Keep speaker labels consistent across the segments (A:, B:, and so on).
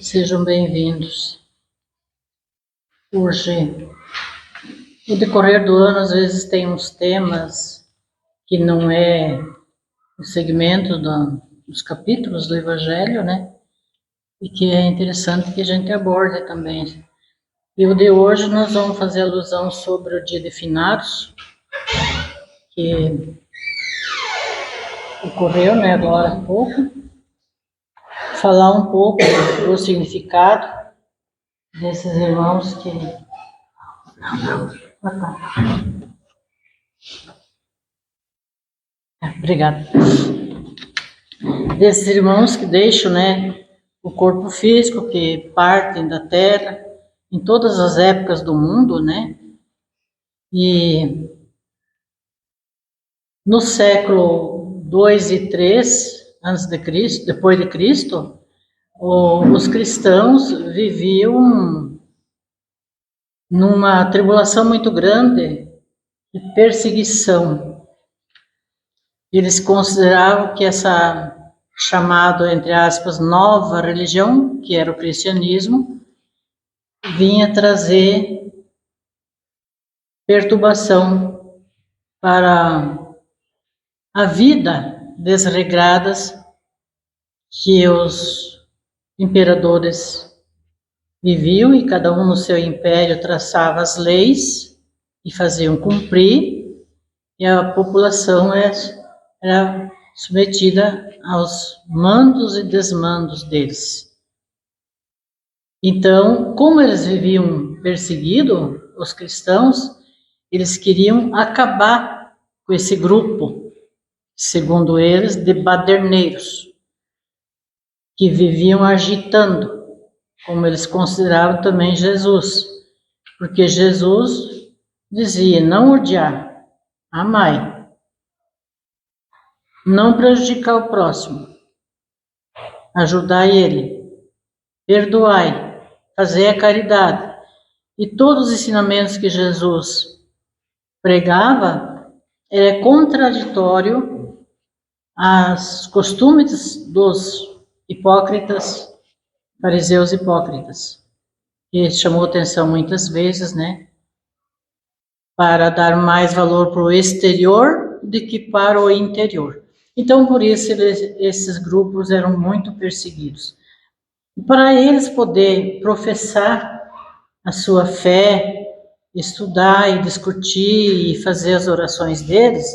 A: Sejam bem-vindos. Hoje, no decorrer do ano, às vezes tem uns temas que não é o segmento dos capítulos do Evangelho, né? E que é interessante que a gente aborde também. E o de hoje nós vamos fazer alusão sobre o dia de Finados, que ocorreu, né, agora há pouco. Falar um pouco do significado desses irmãos que... Obrigada. Desses irmãos que deixam, né, o corpo físico, que partem da Terra em todas as épocas do mundo, né? E no século 2 e 3 antes de Cristo, depois de Cristo, os cristãos viviam numa tribulação muito grande de perseguição. Eles consideravam que essa chamada, entre aspas, nova religião, que era o cristianismo, vinha trazer perturbação para a vida desregradas que os imperadores viviam, e cada um no seu império traçava as leis e faziam cumprir, e a população era submetida aos mandos e desmandos deles. Então, como eles viviam perseguidos, os cristãos, eles queriam acabar com esse grupo, segundo eles, de baderneiros, que viviam agitando, como eles consideravam também Jesus, porque Jesus dizia: não odiar, amai, não prejudicar o próximo, ajudar ele, perdoai, fazer a caridade. E todos os ensinamentos que Jesus pregava é contraditório aos costumes dos hipócritas, fariseus hipócritas, que chamou atenção muitas vezes, né, para dar mais valor para o exterior do que para o interior. Então, por isso, esses grupos eram muito perseguidos. Para eles poder professar a sua fé, estudar e discutir e fazer as orações deles,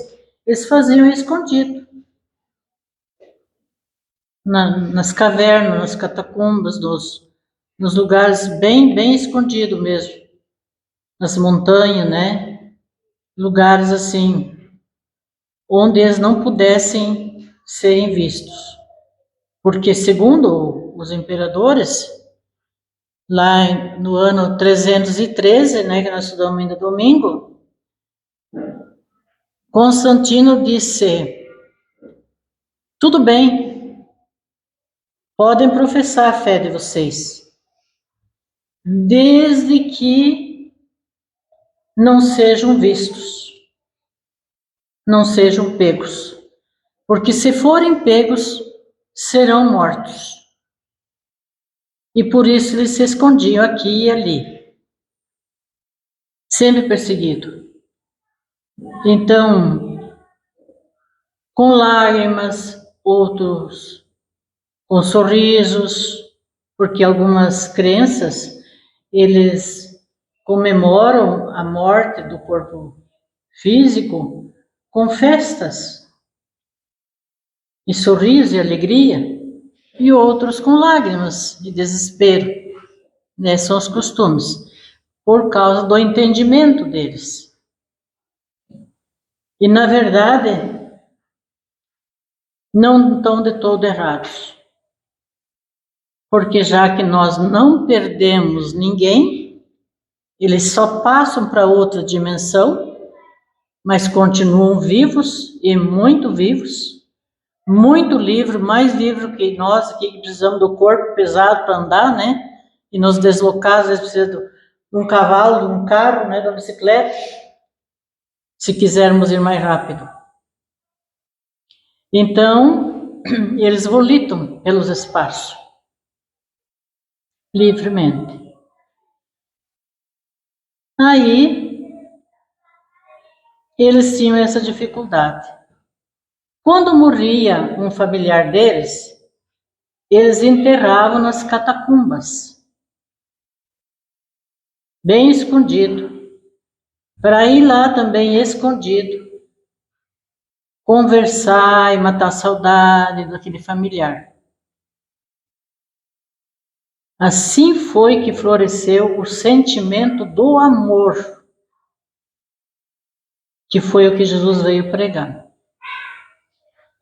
A: eles faziam escondido. Nas cavernas, nas catacumbas, nos lugares bem escondidos mesmo. Nas montanhas, né? Lugares assim, onde eles não pudessem serem vistos. Porque, segundo os imperadores, lá no ano 313, né, que nós estudamos ainda domingo, Constantino disse: tudo bem, podem professar a fé de vocês, desde que não sejam vistos, não sejam pegos, porque se forem pegos, serão mortos. E por isso eles se escondiam aqui e ali, sempre perseguido. Então, com lágrimas, outros com sorrisos, porque algumas crenças, eles comemoram a morte do corpo físico com festas, e sorriso e alegria, e outros com lágrimas de desespero, né? São os costumes, por causa do entendimento deles. E, na verdade, não estão de todo errados. Porque já que nós não perdemos ninguém, eles só passam para outra dimensão, mas continuam vivos e muito vivos, muito livres, mais livres que nós aqui, que precisamos do corpo pesado para andar, né? E nos deslocar, às vezes precisa de um cavalo, de um carro, né? De uma bicicleta, se quisermos ir mais rápido. Então, eles volitam pelos espaços. livremente. Aí, eles tinham essa dificuldade. Quando morria um familiar deles, eles enterravam nas catacumbas, bem escondido, para ir lá também escondido, conversar e matar a saudade daquele familiar. Assim foi que floresceu o sentimento do amor, que foi o que Jesus veio pregar.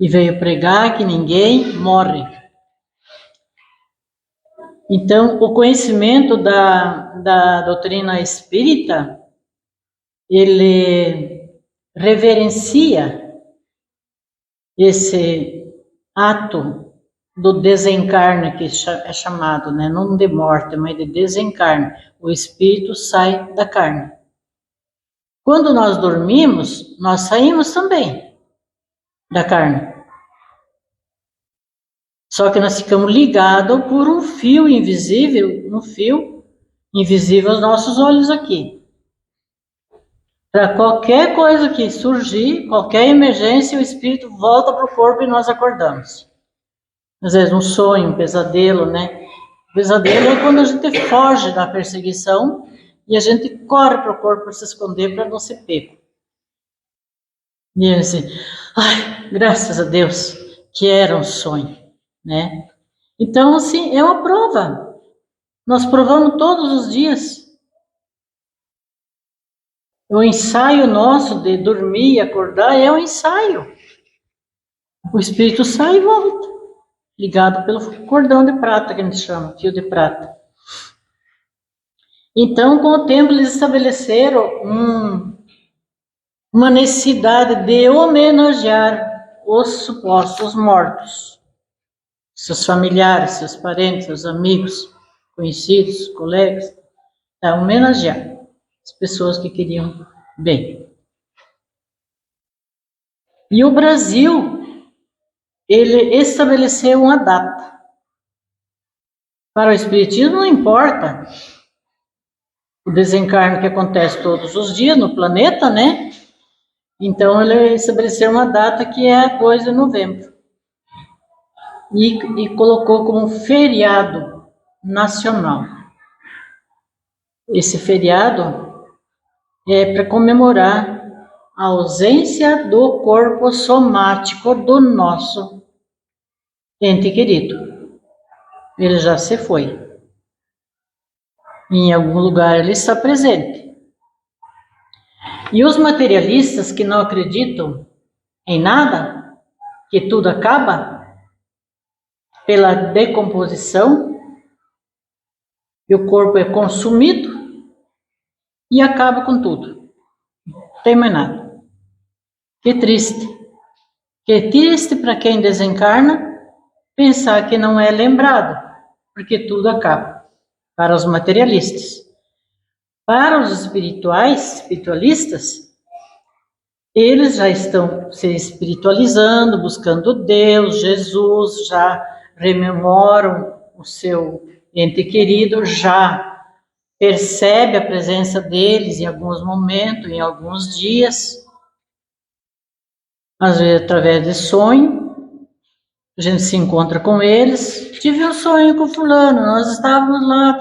A: E veio pregar que ninguém morre. Então, o conhecimento da doutrina espírita, ele reverencia esse ato do desencarne, que é chamado, né? Não de morte, mas de desencarne. O espírito sai da carne. Quando nós dormimos, nós saímos também da carne. Só que nós ficamos ligados por um fio invisível aos nossos olhos aqui. Para qualquer coisa que surgir, qualquer emergência, o espírito volta para o corpo e nós acordamos. Às vezes um sonho, um pesadelo, né? O pesadelo é quando a gente foge da perseguição e a gente corre para o corpo para se esconder para não ser pego. E assim, ai, graças a Deus que era um sonho, né? Então, assim, é uma prova. Nós provamos todos os dias. O ensaio nosso de dormir e acordar é um ensaio. O espírito sai e volta, ligado pelo cordão de prata, que a gente chama, fio de prata. Então, com o tempo, eles estabeleceram uma necessidade de homenagear os supostos mortos, seus familiares, seus parentes, seus amigos, conhecidos, colegas, para homenagear as pessoas que queriam bem. E o Brasil, ele estabeleceu uma data. Para o Espiritismo não importa o desencarne que acontece todos os dias no planeta, né? Então ele estabeleceu uma data que é 2 de novembro. E colocou como feriado nacional. Esse feriado é para comemorar a ausência do corpo somático do nosso ente querido. Ele já se foi. Em algum lugar ele está presente. E os materialistas que não acreditam em nada, que tudo acaba pela decomposição, e o corpo é consumido e acaba com tudo. Não tem mais nada. Que triste. Que triste para quem desencarna pensar que não é lembrado, porque tudo acaba. Para os materialistas. Para os espiritualistas, eles já estão se espiritualizando, buscando Deus, Jesus, já rememoram o seu ente querido, já percebe a presença deles em alguns momentos, em alguns dias, às vezes através de sonho, a gente se encontra com eles, tive um sonho com fulano, nós estávamos lá,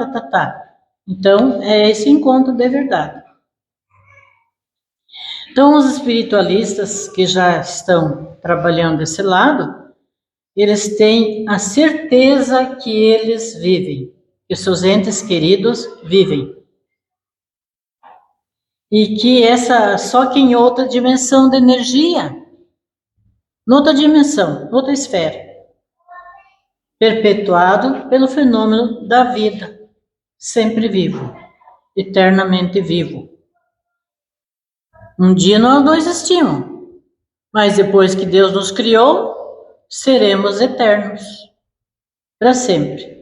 A: Então, é esse encontro de verdade. Então, os espiritualistas que já estão trabalhando desse lado, eles têm a certeza que eles vivem, que os seus entes queridos vivem. E que só que em outra dimensão de energia, noutra dimensão, outra esfera, perpetuado pelo fenômeno da vida, sempre vivo, eternamente vivo. Um dia nós não existimos, mas depois que Deus nos criou, seremos eternos, para sempre.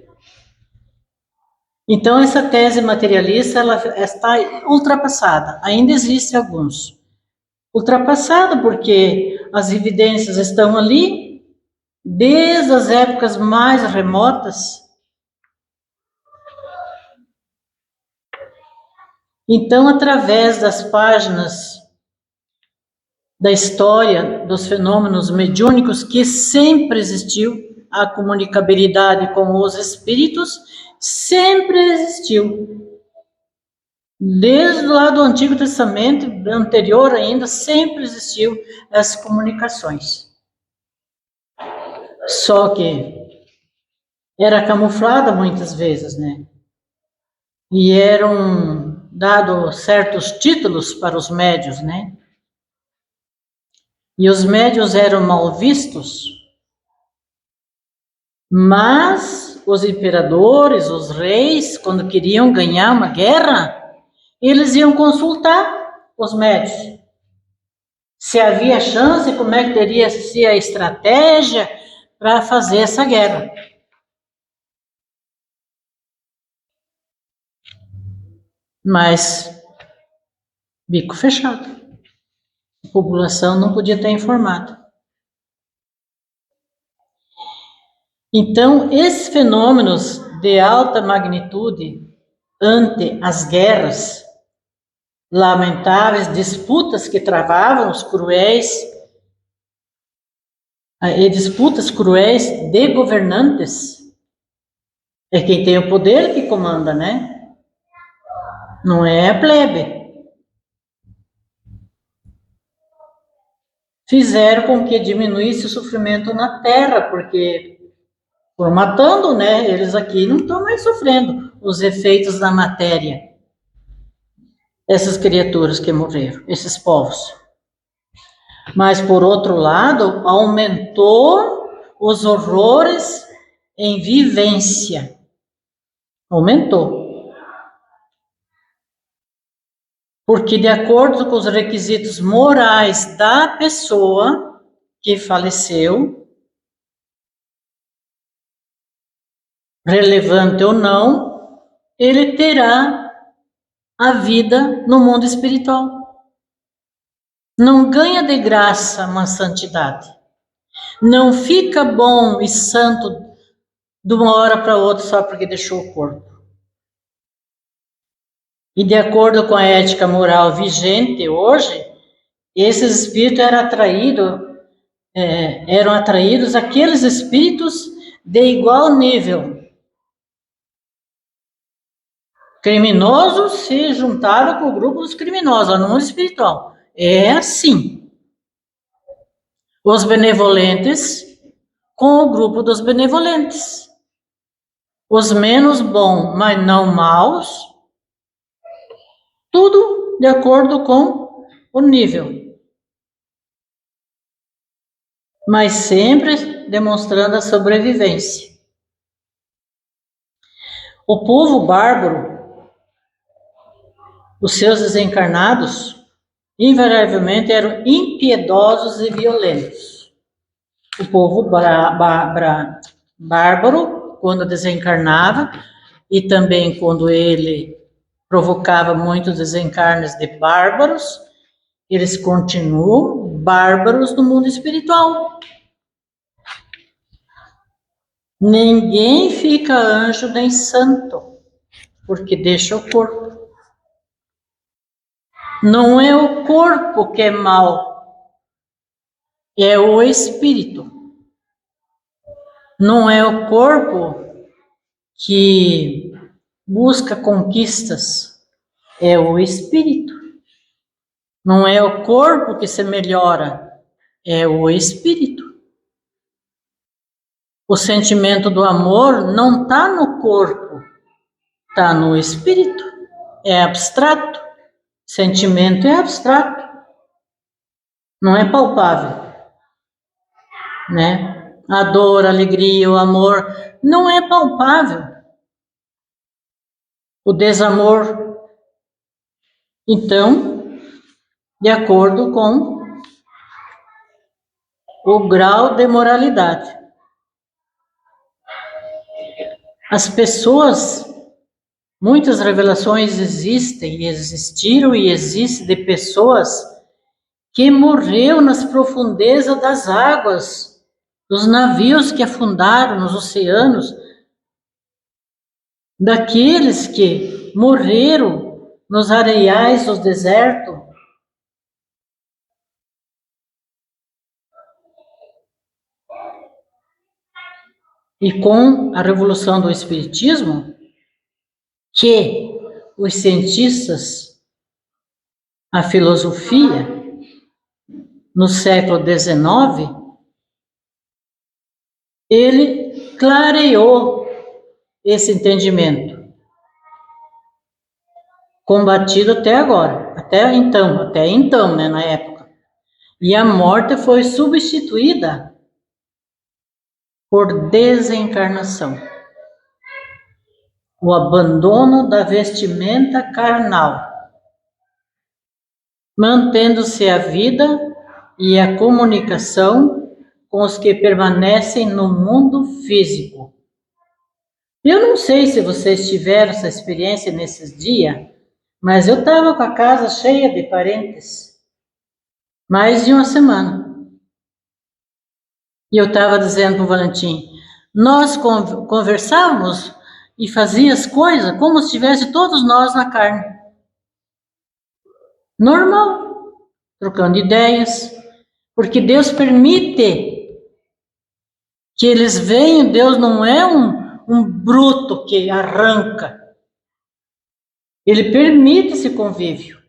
A: Então, essa tese materialista, ela está ultrapassada. Ainda existem alguns. Ultrapassada porque as evidências estão ali, desde as épocas mais remotas, Então, através das páginas da história dos fenômenos mediúnicos, que sempre existiu, a comunicabilidade com os espíritos sempre existiu. Desde lá do Antigo Testamento, anterior ainda, sempre existiu as comunicações. Só que era camuflada muitas vezes, né? E eram dados certos títulos para os médios, né? E os médios eram mal vistos, mas os imperadores, os reis, quando queriam ganhar uma guerra, eles iam consultar os médios. Se havia chance, como é que teria sido a estratégia para fazer essa guerra. Mas, bico fechado. A população não podia estar informada. Então, esses fenômenos de alta magnitude ante as guerras lamentáveis, disputas que travavam os cruéis, e disputas cruéis de governantes, é quem tem o poder que comanda, né? Não é a plebe. Fizeram com que diminuísse o sofrimento na Terra, porque por matando, né? Eles aqui não estão mais sofrendo os efeitos da matéria. Essas criaturas que morreram, esses povos. Mas, por outro lado, aumentou os horrores em vivência. Aumentou. Porque, de acordo com os requisitos morais da pessoa que faleceu, relevante ou não, ele terá a vida no mundo espiritual. Não ganha de graça uma santidade. Não fica bom e santo de uma hora para outra só porque deixou o corpo. E de acordo com a ética moral vigente hoje, esses espíritos eram atraídos aqueles espíritos de igual nível. Criminosos se juntaram com o grupo dos criminosos, no mundo espiritual. É assim. Os benevolentes com o grupo dos benevolentes. Os menos bons, mas não maus, tudo de acordo com o nível. Mas sempre demonstrando a sobrevivência. O povo bárbaro, os seus desencarnados, invariavelmente eram impiedosos e violentos. O povo bárbaro, quando desencarnava, e também quando ele provocava muitos desencarnes de bárbaros, eles continuam bárbaros no mundo espiritual. Ninguém fica anjo nem santo, porque deixa o corpo. Não é o corpo que é mau, é o espírito. Não é o corpo que busca conquistas, é o espírito. Não é o corpo que se melhora, é o espírito. O sentimento do amor não está no corpo, está no espírito. É abstrato. Sentimento é abstrato. Não é palpável. Né? A dor, a alegria, o amor não é palpável. O desamor. Então, de acordo com o grau de moralidade. As pessoas, muitas revelações existem, e existiram e existem de pessoas que morreram nas profundezas das águas, dos navios que afundaram nos oceanos, daqueles que morreram nos areiais do deserto. E com a revolução do Espiritismo, que os cientistas, a filosofia, no século XIX, ele clareou esse entendimento, combatido até agora, até então, né, na época. E a morte foi substituída por desencarnação. O abandono da vestimenta carnal, mantendo-se a vida e a comunicação com os que permanecem no mundo físico. Eu não sei se vocês tiveram essa experiência nesses dias, mas eu estava com a casa cheia de parentes, mais de uma semana. E eu estava dizendo para o Valentim, nós conversávamos e fazíamos as coisas como se estivesse todos nós na carne. Normal, trocando ideias, porque Deus permite que eles venham. Deus não é um bruto que arranca. Ele permite esse convívio.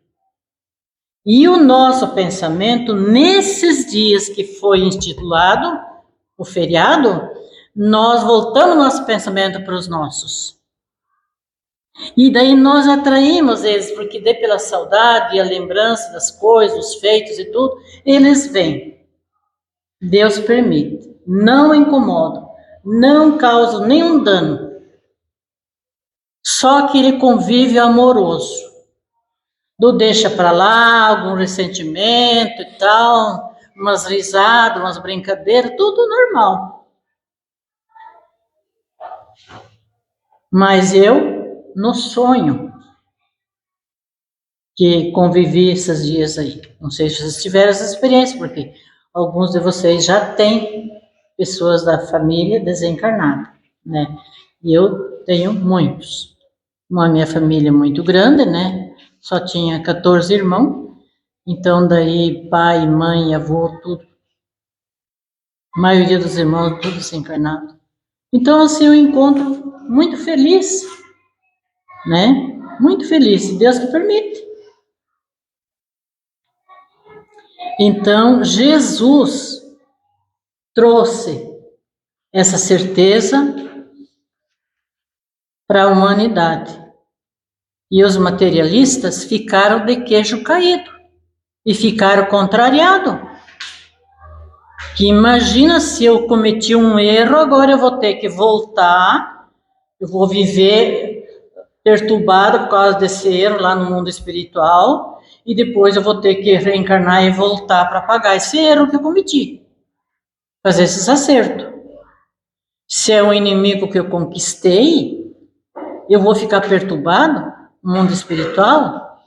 A: E o nosso pensamento, nesses dias que foi instituído o feriado, nós voltamos nosso pensamento para os nossos. E daí nós atraímos eles, porque daí pela saudade e a lembrança das coisas, os feitos e tudo, eles vêm. Deus permite, não incomodam, não causam nenhum dano. Só aquele convívio amoroso, do deixa para lá, algum ressentimento e tal, umas risadas, umas brincadeiras, tudo normal. Mas eu, no sonho, que convivi esses dias aí, não sei se vocês tiveram essa experiência, porque alguns de vocês já têm pessoas da família desencarnadas, né? E eu tenho muitos. A minha família é muito grande, né? Só tinha 14 irmãos, então daí pai, mãe, avô, tudo. A maioria dos irmãos, tudo desencarnado. Então, assim, eu encontro muito feliz, né? Muito feliz, Deus que permite. Então, Jesus trouxe essa certeza para a humanidade. E os materialistas ficaram de queixo caído e ficaram contrariados. Que imagina se eu cometi um erro, agora eu vou ter que voltar, eu vou viver perturbada por causa desse erro lá no mundo espiritual, e depois eu vou ter que reencarnar e voltar para pagar esse erro que eu cometi. Fazer esse acerto. Se é um inimigo que eu conquistei, eu vou ficar perturbado no mundo espiritual,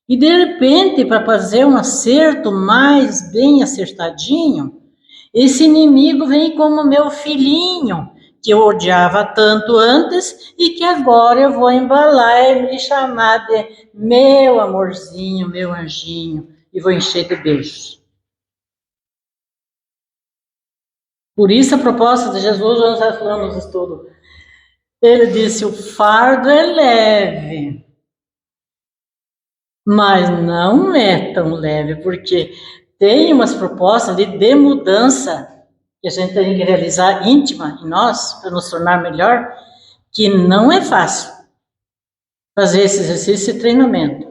A: e de repente, para fazer um acerto mais bem acertadinho, esse inimigo vem como meu filhinho, que eu odiava tanto antes e que agora eu vou embalar e me chamar de meu amorzinho, meu anjinho, e vou encher de beijos. Por isso a proposta de Jesus, nós já falamos no estudo, ele disse, o fardo é leve, mas não é tão leve, porque tem umas propostas de mudança que a gente tem que realizar íntima em nós, para nos tornar melhor, que não é fácil fazer esse exercício e treinamento.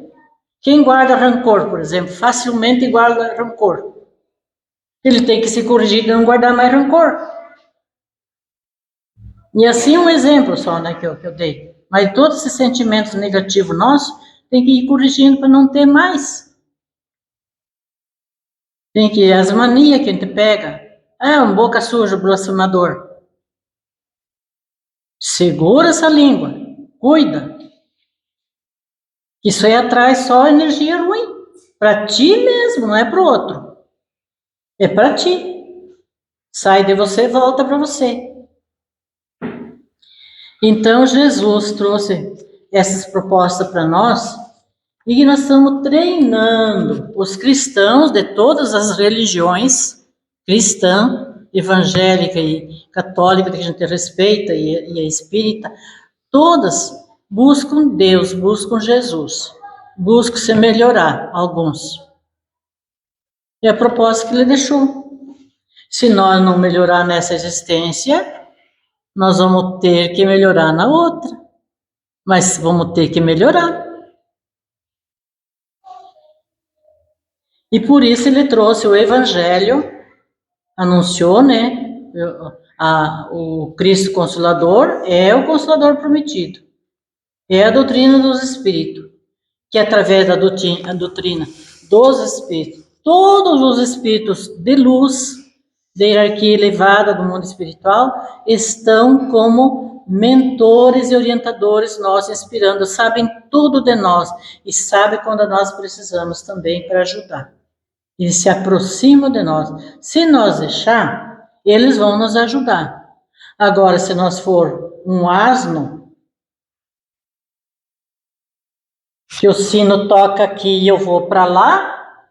A: Quem guarda rancor, por exemplo, facilmente guarda rancor. Ele tem que se corrigir e não guardar mais rancor. E assim um exemplo só, né, que eu dei. Mas todos esses sentimentos negativos nossos, tem que ir corrigindo para não ter mais. Tem que as manias que a gente pega. Um boca suja, blasfemador. Segura essa língua. Cuida. Isso aí atrai só energia ruim. Para ti mesmo, não é para o outro. É para ti. Sai de você e volta para você. Então, Jesus trouxe essas propostas para nós e que nós estamos treinando os cristãos de todas as religiões, cristã, evangélica e católica, que a gente respeita, e a espírita, todas buscam Deus, buscam Jesus, buscam se melhorar, alguns. É a proposta que ele deixou. Se nós não melhorar nessa existência, nós vamos ter que melhorar na outra. Mas vamos ter que melhorar. E por isso ele trouxe o Evangelho, anunciou, né? O Cristo Consolador é o Consolador prometido. É a doutrina dos Espíritos, que através da doutrina dos Espíritos, todos os Espíritos de luz, de hierarquia elevada do mundo espiritual, estão como mentores e orientadores nossos, inspirando, sabem tudo de nós e sabem quando nós precisamos também para ajudar. Eles se aproximam de nós. Se nós deixar, eles vão nos ajudar. Agora, se nós for um asno, que o sino toca aqui e eu vou para lá,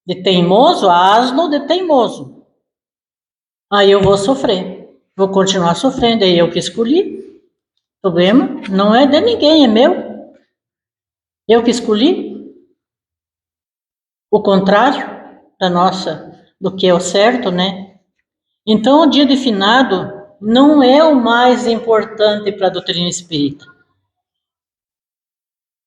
A: de teimoso, asno de teimoso. Aí eu vou sofrer. Vou continuar sofrendo, é eu que escolhi. O problema não é de ninguém, é meu. Eu que escolhi. O contrário do que é o certo, né? Então, o dia de finado não é o mais importante para a doutrina espírita.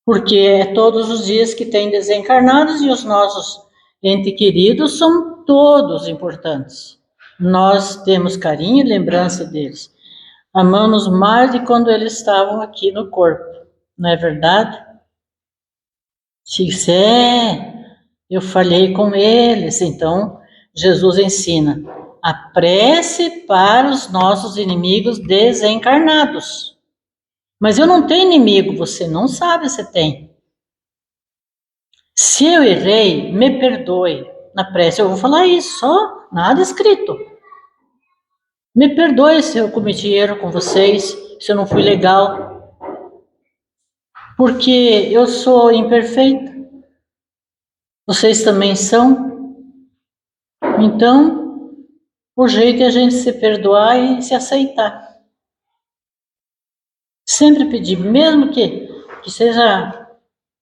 A: Porque é todos os dias que tem desencarnados e os nossos entes queridos são todos importantes. Nós temos carinho e lembrança deles. Amamos mais de quando eles estavam aqui no corpo. Não é verdade? Se eu falhei com eles. Então, Jesus ensina a prece para os nossos inimigos desencarnados. Mas eu não tenho inimigo, você não sabe se tem. Se eu errei, me perdoe. Na prece eu vou falar isso, só nada escrito. Me perdoe se eu cometi erro com vocês, se eu não fui legal. Porque eu sou imperfeita. Vocês também são. Então, o jeito é a gente se perdoar e se aceitar. Sempre pedir, mesmo que seja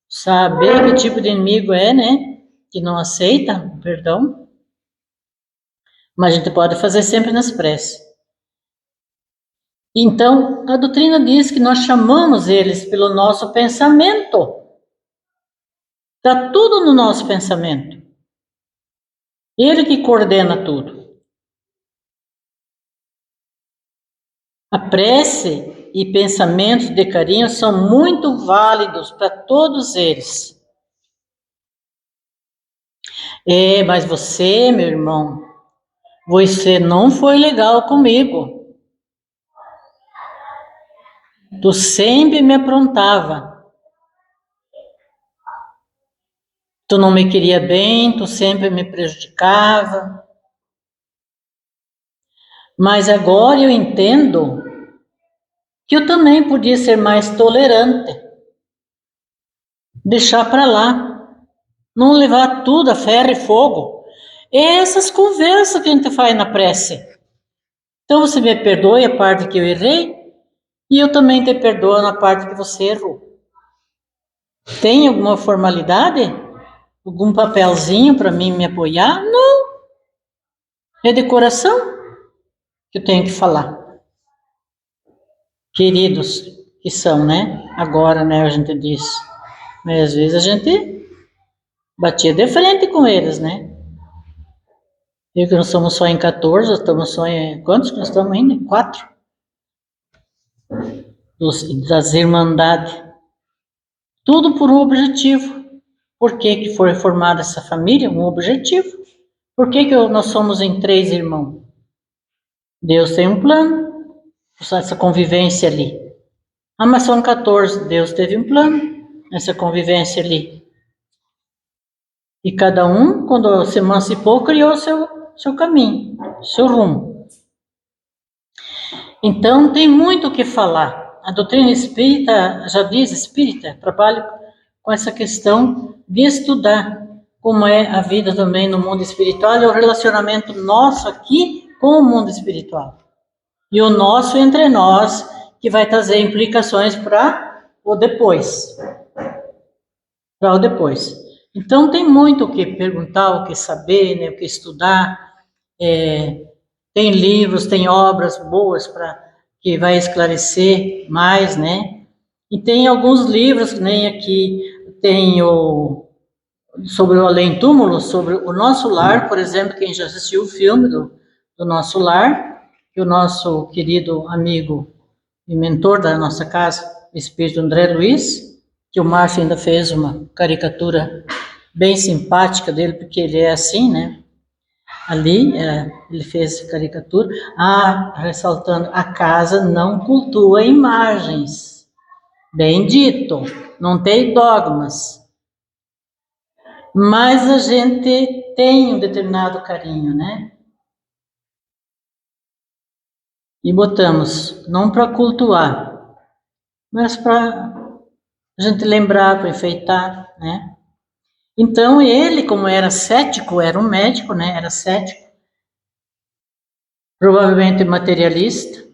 A: saber que tipo de inimigo é, né? Que não aceita o perdão. Mas a gente pode fazer sempre nas preces. Então, a doutrina diz que nós chamamos eles pelo nosso pensamento. Está tudo no nosso pensamento. Ele que coordena tudo. A prece e pensamentos de carinho são muito válidos para todos eles. Mas você, meu irmão, você não foi legal comigo. Tu sempre me aprontava. Tu não me queria bem, tu sempre me prejudicava. Mas agora eu entendo que eu também podia ser mais tolerante. Deixar para lá. Não levar tudo a ferro e fogo. É essas conversas que a gente faz na prece. Então você me perdoe a parte que eu errei e eu também te perdoo na parte que você errou. Tem alguma formalidade? Algum papelzinho para mim me apoiar? Não. É de coração que eu tenho que falar. Queridos que são, né? Agora, né, a gente diz. Mas às vezes a gente batia de frente com eles, né? E que nós somos só em 14, estamos só em... Quantos que nós estamos ainda? 4. Das Irmandades. Tudo por um objetivo. Por que foi formada essa família? Um objetivo. Por que nós somos em 3 irmãos? Deus tem um plano. Essa convivência ali. Mas são 14. Deus teve um plano. Essa convivência ali. E cada um, quando se emancipou, criou seu caminho, seu rumo. Então, tem muito o que falar. A doutrina espírita, já diz espírita, trabalha com essa questão de estudar como é a vida também no mundo espiritual e o relacionamento nosso aqui com o mundo espiritual. E o nosso entre nós, que vai trazer implicações para o depois. Para o depois. Então, tem muito o que perguntar, o que saber, né, o que estudar. Tem livros, tem obras boas que vai esclarecer mais, né? E tem alguns livros, que nem aqui tem sobre o além-túmulo, sobre o Nosso Lar, por exemplo, quem já assistiu o filme do Nosso Lar, que o nosso querido amigo e mentor da nossa casa, o Espírito André Luiz, que o Márcio ainda fez uma caricatura bem simpática dele, porque ele é assim, né? Ali, ele fez caricatura, ressaltando, a casa não cultua imagens, bem dito, não tem dogmas, mas a gente tem um determinado carinho, né? E botamos, não para cultuar, mas para a gente lembrar, para enfeitar, né? Então ele, como era cético, era um médico, né? Era cético, provavelmente materialista,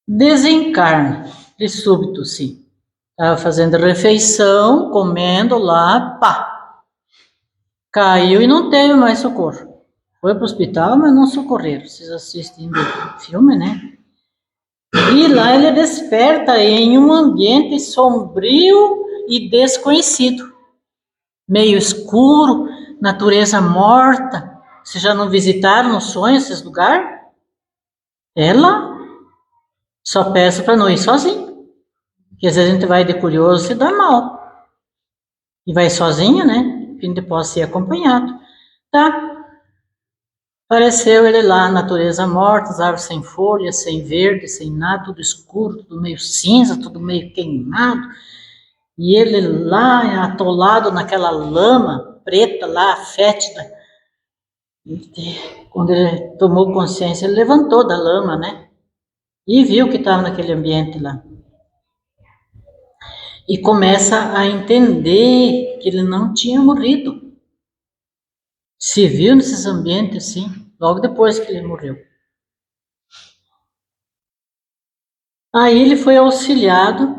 A: desencarna de súbito, sim. Estava fazendo refeição, comendo lá, pá! Caiu e não teve mais socorro. Foi para o hospital, mas não socorreram. Vocês assistem o filme, né? E lá ele desperta em um ambiente sombrio e desconhecido. Meio escuro, natureza morta. Vocês já não visitaram no sonho esses lugares? É lá. Só peço para não ir sozinho. Porque às vezes a gente vai de curioso e se dá mal. E vai sozinho, né? A gente pode ser acompanhado. Tá? Apareceu ele lá, natureza morta, as árvores sem folhas, sem verde, sem nada, tudo escuro, tudo meio cinza, tudo meio queimado. E ele lá, atolado naquela lama preta lá, fétida. E quando ele tomou consciência, ele levantou da lama, né? E viu que estava naquele ambiente lá. E começa a entender que ele não tinha morrido. Se viu nesses ambientes, sim, logo depois que ele morreu. Aí ele foi auxiliado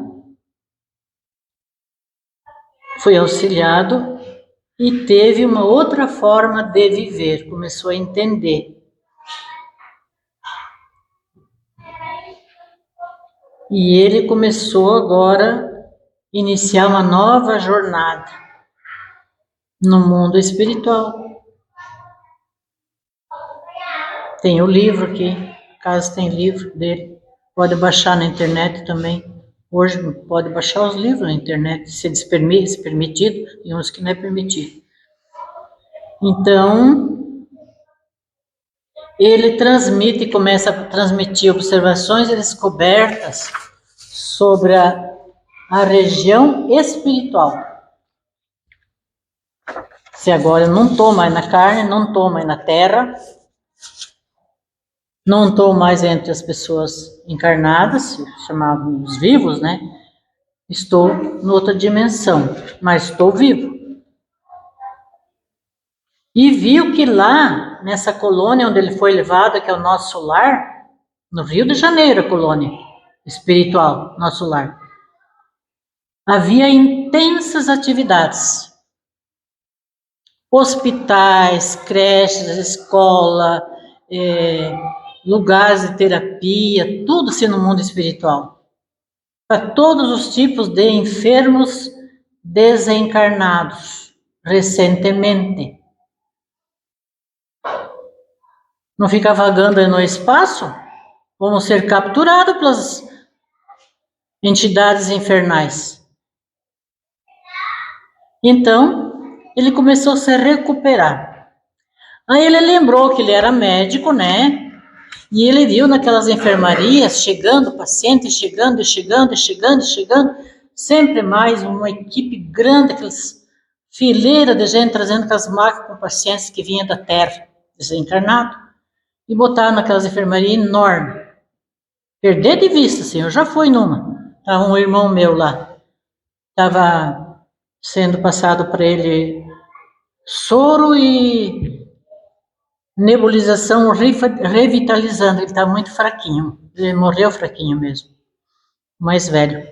A: e teve uma outra forma de viver, começou a entender. E ele começou agora a iniciar uma nova jornada no mundo espiritual. Tem o livro aqui, caso tem livro dele, pode baixar na internet também. Hoje pode baixar os livros na internet, se permitido, tem uns que não é permitido. Então, ele começa a transmitir observações e descobertas sobre a região espiritual. Se agora eu não estou mais na carne, não estou mais na terra, não estou mais entre as pessoas encarnadas, chamavam os vivos, né? Estou em outra dimensão, mas estou vivo. E viu que lá, nessa colônia onde ele foi levado, que é o Nosso Lar, no Rio de Janeiro, a colônia espiritual, Nosso Lar, havia intensas atividades. Hospitais, creches, escola, lugares de terapia, tudo assim no mundo espiritual. Para todos os tipos de enfermos desencarnados, recentemente. Não fica vagando no espaço? Vamos ser capturados pelas entidades infernais. Então, ele começou a se recuperar. Aí ele lembrou que ele era médico, né? E ele viu naquelas enfermarias chegando, pacientes chegando, sempre mais uma equipe grande, aquelas fileiras de gente trazendo aquelas macas com pacientes que vinham da terra, desencarnado, e botaram naquelas enfermarias enormes. Perder de vista, assim, eu já fui numa. Estava um irmão meu lá. estava sendo passado para ele soro e nebulização revitalizando. Ele estava muito fraquinho, ele morreu fraquinho mesmo, mais velho.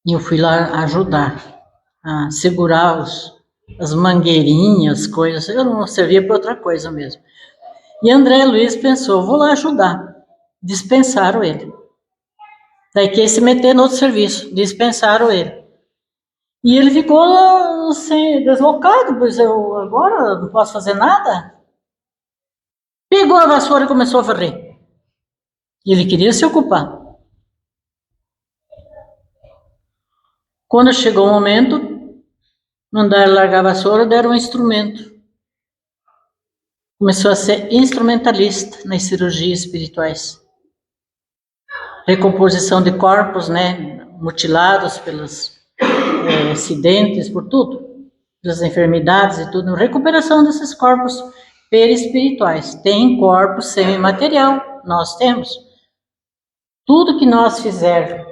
A: E eu fui lá ajudar a segurar as mangueirinhas, coisas. Eu não servia para outra coisa mesmo. E André Luiz pensou, vou lá ajudar. Dispensaram ele. Daí que se meter no outro serviço, dispensaram ele. E ele ficou assim, deslocado, pois eu agora não posso fazer nada. Pegou a vassoura e começou a varrer. E ele queria se ocupar. Quando chegou o momento, mandaram largar a vassoura, deram um instrumento. Começou a ser instrumentalista nas cirurgias espirituais. Recomposição de corpos, né, mutilados pelos acidentes, por tudo, pelas enfermidades e tudo. Recuperação desses corpos perispirituais. Tem corpo semimaterial, nós temos. Tudo que nós fizermos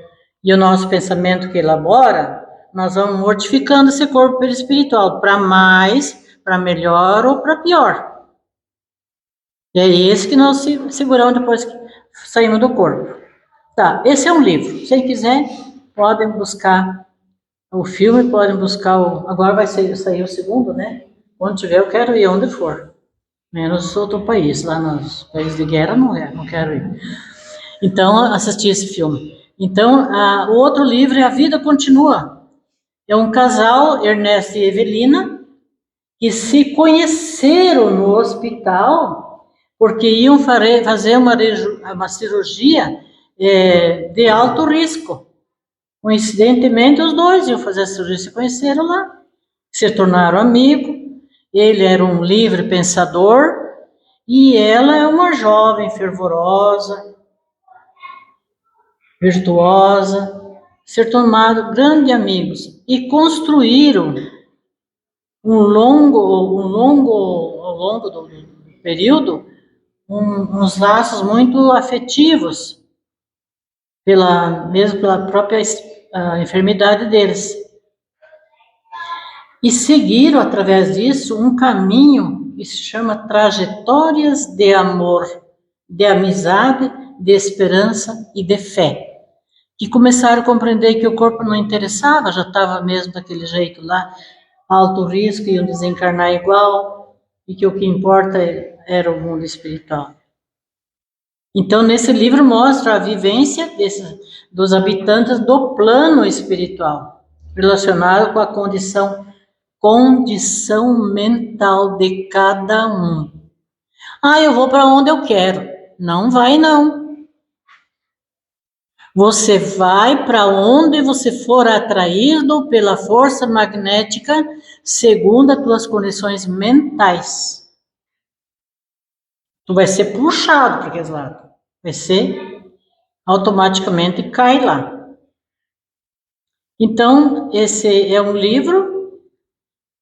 A: e o nosso pensamento que elabora, nós vamos mortificando esse corpo perispiritual para mais, para melhor ou para pior. E é esse que nós seguramos depois que saímos do corpo. Tá, esse é um livro. Se quiser, podem buscar o filme, podem buscar agora vai sair o segundo, né? Onde tiver, eu quero ir, onde for. Menos outro país, lá nos países de guerra, não quero ir. Então, assisti esse filme. Então, o outro livro é A Vida Continua. É um casal, Ernesto e Evelina, que se conheceram no hospital porque iam fazer uma cirurgia de alto risco. Coincidentemente, os dois iam fazer a cirurgia, se conheceram lá, se tornaram amigos. Ele era um livre pensador e ela é uma jovem fervorosa, virtuosa, se tornaram grandes amigos e construíram ao longo do período, uns laços muito afetivos, mesmo pela própria enfermidade deles. E seguiram, através disso, um caminho que se chama trajetórias de amor, de amizade, de esperança e de fé. Que começaram a compreender que o corpo não interessava, já estava mesmo daquele jeito lá, alto risco, iam desencarnar igual, e que o que importa era o mundo espiritual. Então, nesse livro mostra a vivência dos habitantes do plano espiritual, relacionado com a condição mental de cada um. Eu vou para onde eu quero. Não vai, não. Você vai para onde você for atraído pela força magnética, segundo as tuas condições mentais. Tu vai ser puxado para aqueles lados. Vai ser automaticamente cai lá. Então, esse é um livro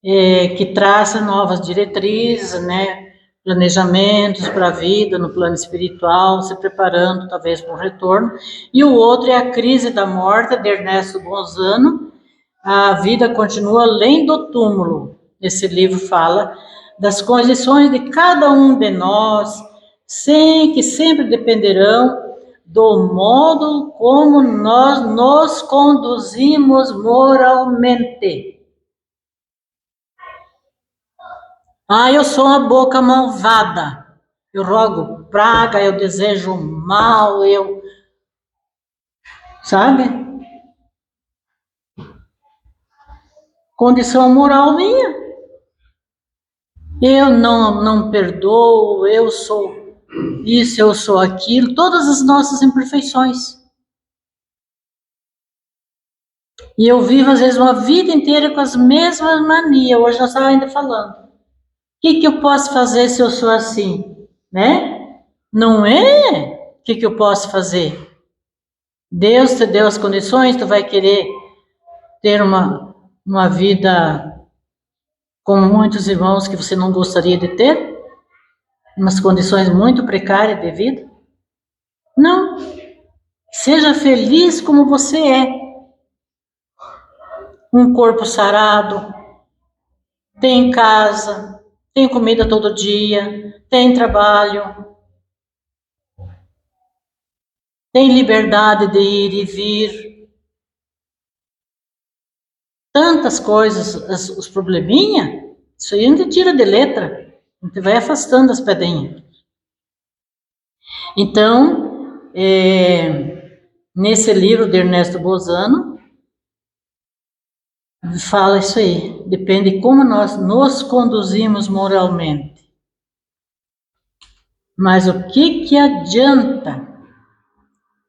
A: que traça novas diretrizes, né? Planejamentos para a vida no plano espiritual, se preparando talvez para um retorno. E o outro é A Crise da Morte, de Ernesto Gonzano. A vida continua além do túmulo. Esse livro fala das condições de cada um de nós, que sempre dependerão do modo como nós nos conduzimos moralmente. Eu sou uma boca malvada, eu rogo praga, eu desejo mal, sabe? Condição moral minha. Eu não perdoo, eu sou isso, eu sou aquilo, todas as nossas imperfeições. E eu vivo, às vezes, uma vida inteira com as mesmas manias. Hoje nós estávamos ainda falando. O que eu posso fazer se eu sou assim? Né? Não é? O que eu posso fazer? Deus te deu as condições, tu vai querer ter uma vida como muitos irmãos que você não gostaria de ter? Umas condições muito precárias de vida? Não. Seja feliz como você é. um corpo sarado, tem casa, tem comida todo dia, tem trabalho, tem liberdade de ir e vir. Tantas coisas, os probleminha, isso aí a gente tira de letra, a gente vai afastando as pedrinhas. Então, nesse livro de Ernesto Bozano, fala isso aí, depende de como nós nos conduzimos moralmente. Mas o que adianta?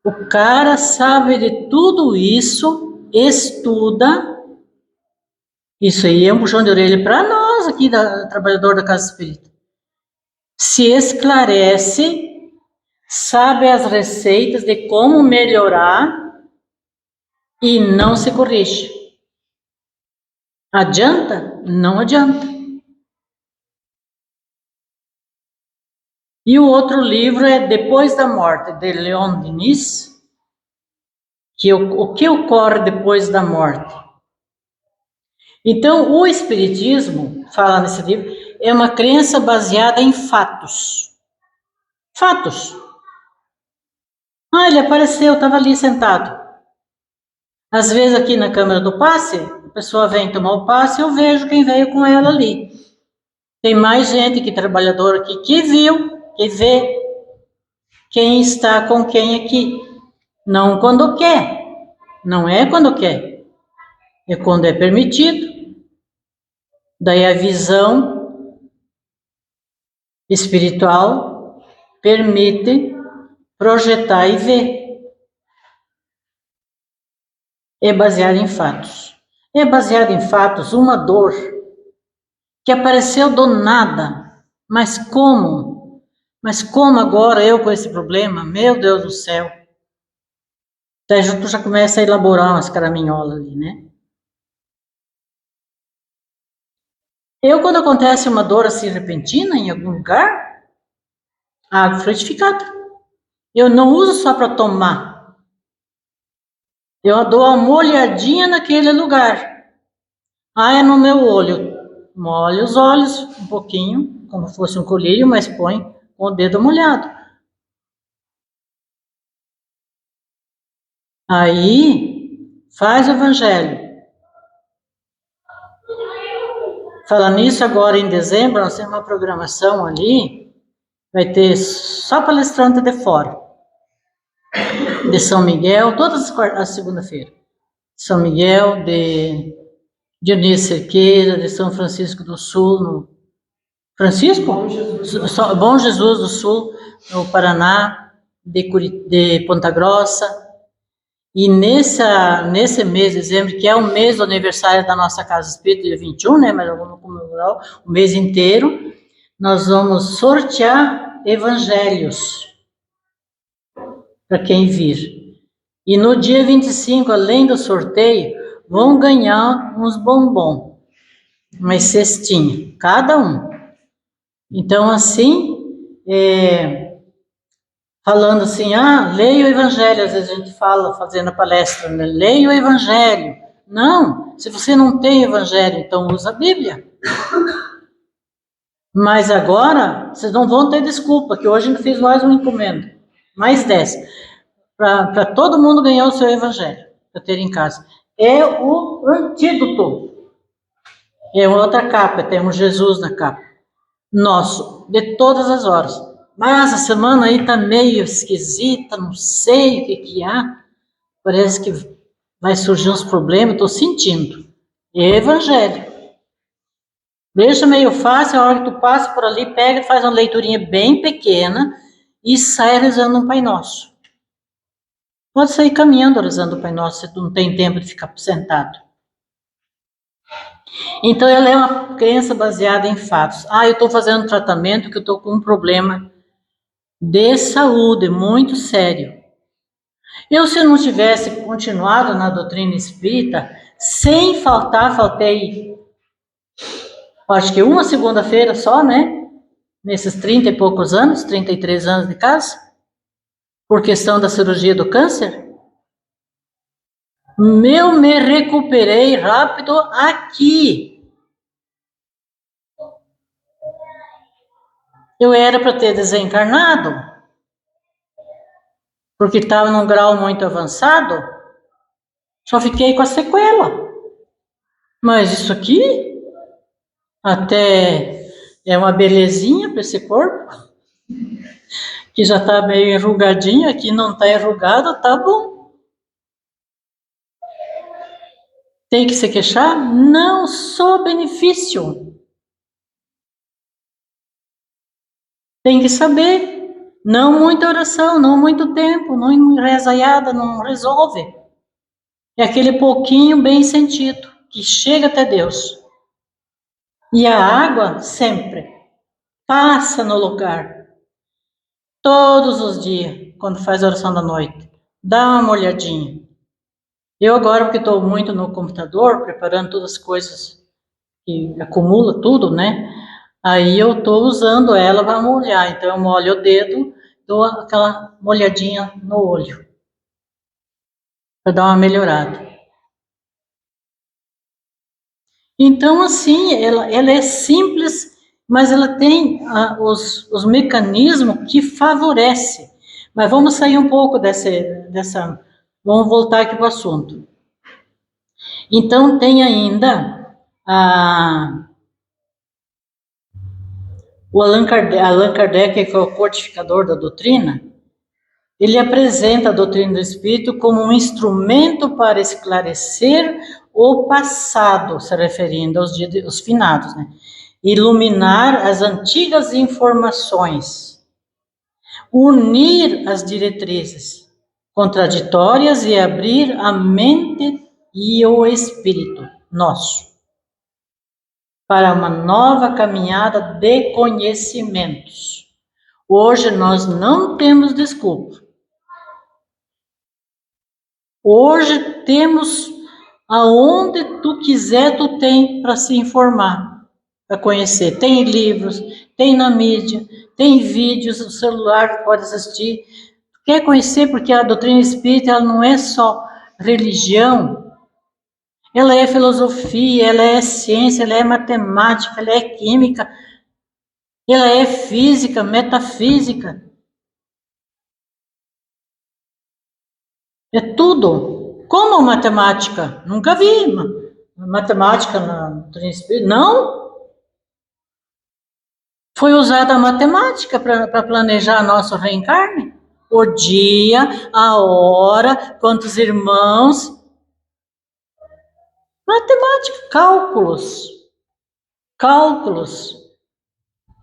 A: O cara sabe de tudo isso, estuda. Isso aí é um puxão de orelha para nós aqui, trabalhador da Casa Espírita. Se esclarece, sabe as receitas de como melhorar e não se corrige. Adianta? Não adianta. E o outro livro é Depois da Morte, de Leon Denis, que o que ocorre depois da morte. Então, o Espiritismo, fala nesse livro, é uma crença baseada em fatos. Fatos. Ah, ele apareceu, estava ali sentado. Às vezes aqui na Câmara do Passe, a pessoa vem tomar o passe e eu vejo quem veio com ela ali. Tem mais gente que trabalhador aqui que viu, que vê quem está com quem aqui. Não quando quer. Não é quando quer. É quando é permitido. Daí a visão espiritual permite projetar e ver. É baseado em fatos. É baseado em fatos uma dor que apareceu do nada. Mas como? Mas como agora eu com esse problema? Meu Deus do céu. Daí tu já começa a elaborar umas caraminholas ali, né? Eu, quando acontece uma dor assim repentina em algum lugar, água frutificada. Eu não uso só para tomar. Eu dou uma molhadinha naquele lugar. Ah, é no meu olho. Molha os olhos um pouquinho, como se fosse um colírio, mas põe com o dedo molhado. Aí, faz o evangelho. Falando nisso, agora em dezembro, nós temos uma programação ali, vai ter só palestrante de fora. De São Miguel, todas as segunda-feira. São Miguel, de Dionísio Cerqueira, de São Francisco do Sul, no Francisco? Bom Jesus do Sul, no Paraná, de Ponta Grossa. E nesse mês de dezembro, que é o mês do aniversário da nossa Casa Espírita, dia 21, né? Mas vamos comemorar o mês inteiro. Nós vamos sortear evangelhos para quem vir. E no dia 25, além do sorteio, vão ganhar uns bombons, uma cestinha, cada um. Então, assim, falando assim, leia o evangelho, às vezes a gente fala, fazendo a palestra, né? Leia o evangelho. Não, se você não tem evangelho, então usa a Bíblia. Mas agora, vocês não vão ter desculpa, que hoje eu fiz mais um encomenda, mais 10, para todo mundo ganhar o seu evangelho, para ter em casa. É o antídoto. É outra capa, temos Jesus na capa. Nosso, de todas as horas. Mas a semana aí tá meio esquisita, não sei o que há. Parece que vai surgir uns problemas, estou sentindo. Evangelho. Deixa meio fácil, a hora que tu passa por ali, pega, faz uma leiturinha bem pequena e sai rezando um Pai Nosso. Pode sair caminhando rezando o Pai Nosso, se tu não tem tempo de ficar sentado. Então, ela é uma crença baseada em fatos. Eu estou fazendo um tratamento que eu estou com um problema de saúde muito sério. Eu, se não tivesse continuado na doutrina espírita, sem faltar, faltei, acho que uma segunda-feira só, né? Nesses 30 e poucos anos, 33 anos de casa, por questão da cirurgia do câncer. Eu me recuperei rápido aqui. Eu era para ter desencarnado, porque estava num grau muito avançado, só fiquei com a sequela. Mas isso aqui até é uma belezinha para esse corpo, que já está meio enrugadinho, aqui não está enrugado, tá bom. Tem que se queixar? Não, só benefício. Tem que saber. Não muita oração, não muito tempo, não rezaiada, não resolve. É aquele pouquinho bem sentido, que chega até Deus. E a água sempre passa no lugar. Todos os dias, quando faz a oração da noite. Dá uma olhadinha. Eu agora, porque estou muito no computador, preparando todas as coisas que acumula tudo, né? Aí eu estou usando ela para molhar. Então eu molho o dedo, dou aquela molhadinha no olho, para dar uma melhorada. Então, assim, ela é simples, mas ela tem os mecanismos que favorecem. Mas vamos sair um pouco dessa. Vamos voltar aqui para o assunto. Então, tem ainda o Allan Kardec, que é o codificador da doutrina, ele apresenta a doutrina do Espírito como um instrumento para esclarecer o passado, se referindo aos finados, né? Iluminar as antigas informações, unir as diretrizes contraditórias e abrir a mente e o espírito nosso para uma nova caminhada de conhecimentos. Hoje nós não temos desculpa. Hoje temos aonde tu quiser, tu tem para se informar, para conhecer. Tem livros, tem na mídia, tem vídeos no celular, pode assistir. Quer conhecer, porque a doutrina espírita ela não é só religião, ela é filosofia, ela é ciência, ela é matemática, ela é química, ela é física, metafísica. É tudo. Como matemática? Nunca vi matemática na doutrina espírita. Não? Foi usada a matemática para planejar nosso reencarne? O dia, a hora, quantos irmãos. Matemática, cálculos. Cálculos.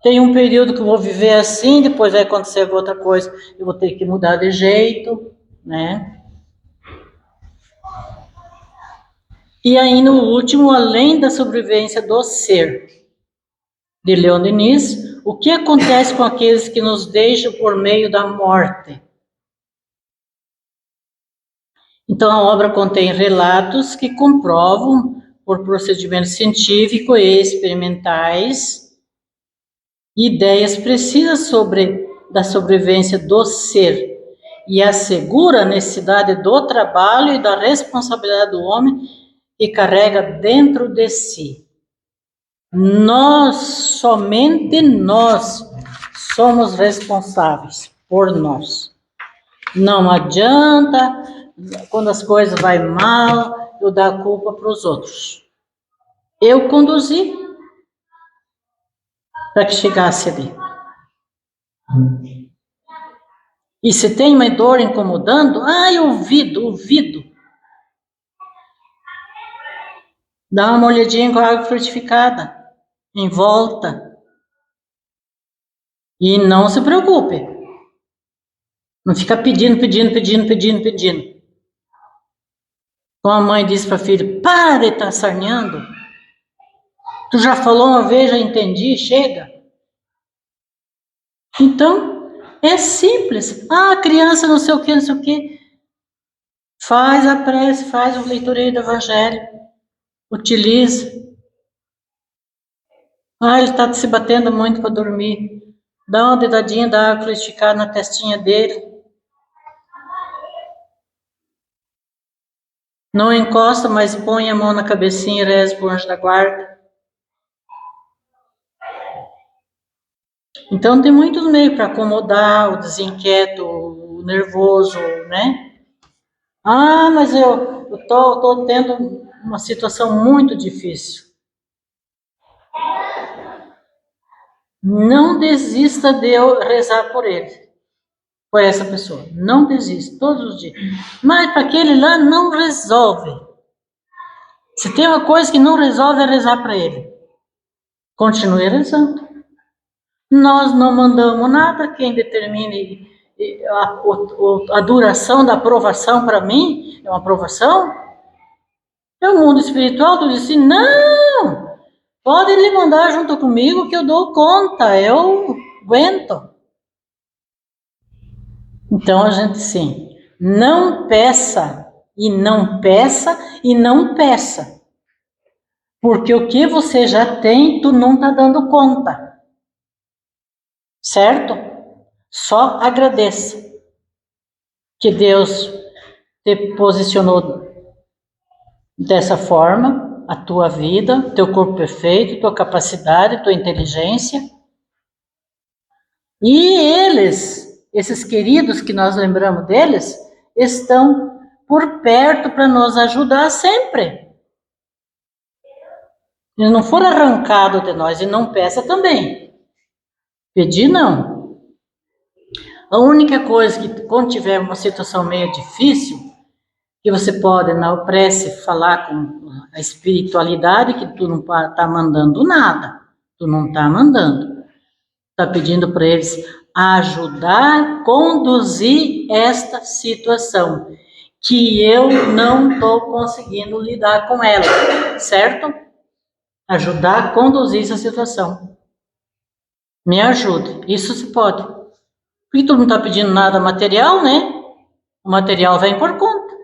A: Tem um período que eu vou viver assim, depois vai acontecer outra coisa, eu vou ter que mudar de jeito, né? E ainda o último, além da sobrevivência do ser, de Leon Denis, o que acontece com aqueles que nos deixam por meio da morte? Então, a obra contém relatos que comprovam, por procedimentos científicos e experimentais, ideias precisas da sobrevivência do ser e assegura a necessidade do trabalho e da responsabilidade do homem que carrega dentro de si. Nós, somente nós, somos responsáveis por nós. Não adianta, quando as coisas vão mal, eu dar a culpa para os outros. Eu conduzi para que chegasse ali. E se tem uma dor incomodando, ouvido. Dá uma olhadinha com a água frutificada, em volta. E não se preocupe. Não fica pedindo. Então a mãe disse para a filha, para de estar sarneando. Tu já falou uma vez, já entendi, chega. Então, é simples. Ah, criança não sei o que. Faz a prece, faz a leitura do evangelho. Utiliza. Ah, ele está se batendo muito para dormir. Dá uma dedadinha da água fluidificada na testinha dele. Não encosta, mas põe a mão na cabecinha e reza pro anjo da guarda. Então tem muitos meios para acomodar o desinquieto, o nervoso, né? Ah, mas eu tô tendo uma situação muito difícil. Não desista de eu rezar por ele, por essa pessoa. Não desista, todos os dias. Mas para aquele lá não resolve. Se tem uma coisa que não resolve é rezar para ele. Continue rezando. Nós não mandamos nada, quem determine a duração da aprovação para mim, é uma aprovação, é o mundo espiritual. Tu disse, não, pode lhe mandar junto comigo que eu dou conta, eu aguento. Então a gente sim, não peça, e não peça, e não peça. Porque o que você já tem, tu não está dando conta. Certo? Só agradeça que Deus te posicionou dessa forma, a tua vida, teu corpo perfeito, tua capacidade, tua inteligência. E eles, esses queridos que nós lembramos deles, estão por perto para nos ajudar sempre. Eles não foram arrancados de nós, e não peça também. Pedir não. A única coisa que quando tiver uma situação meio difícil, que você pode na prece falar com a espiritualidade, que tu não está mandando nada, tu não está mandando. Está pedindo para eles ajudar a conduzir esta situação, que eu não estou conseguindo lidar com ela, certo? Ajudar a conduzir essa situação. Me ajude, isso se pode. Porque tu não está pedindo nada material, né? O material vem por conta.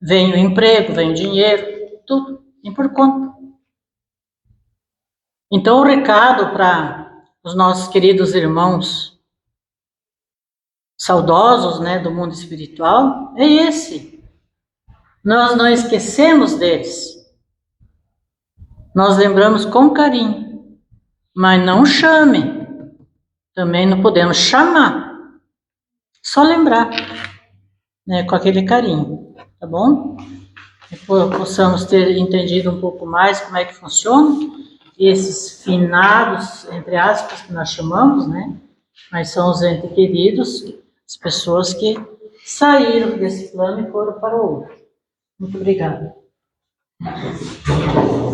A: Vem o emprego, vem o dinheiro, tudo vem por conta. Então o recado para os nossos queridos irmãos saudosos, né, do mundo espiritual é esse. Nós não esquecemos deles. Nós lembramos com carinho, mas não chame. Também não podemos chamar. Só lembrar, né, com aquele carinho, tá bom? Que possamos ter entendido um pouco mais como é que funciona esses finados, entre aspas, que nós chamamos, né? Mas são os entes queridos, as pessoas que saíram desse plano e foram para o outro. Muito obrigada.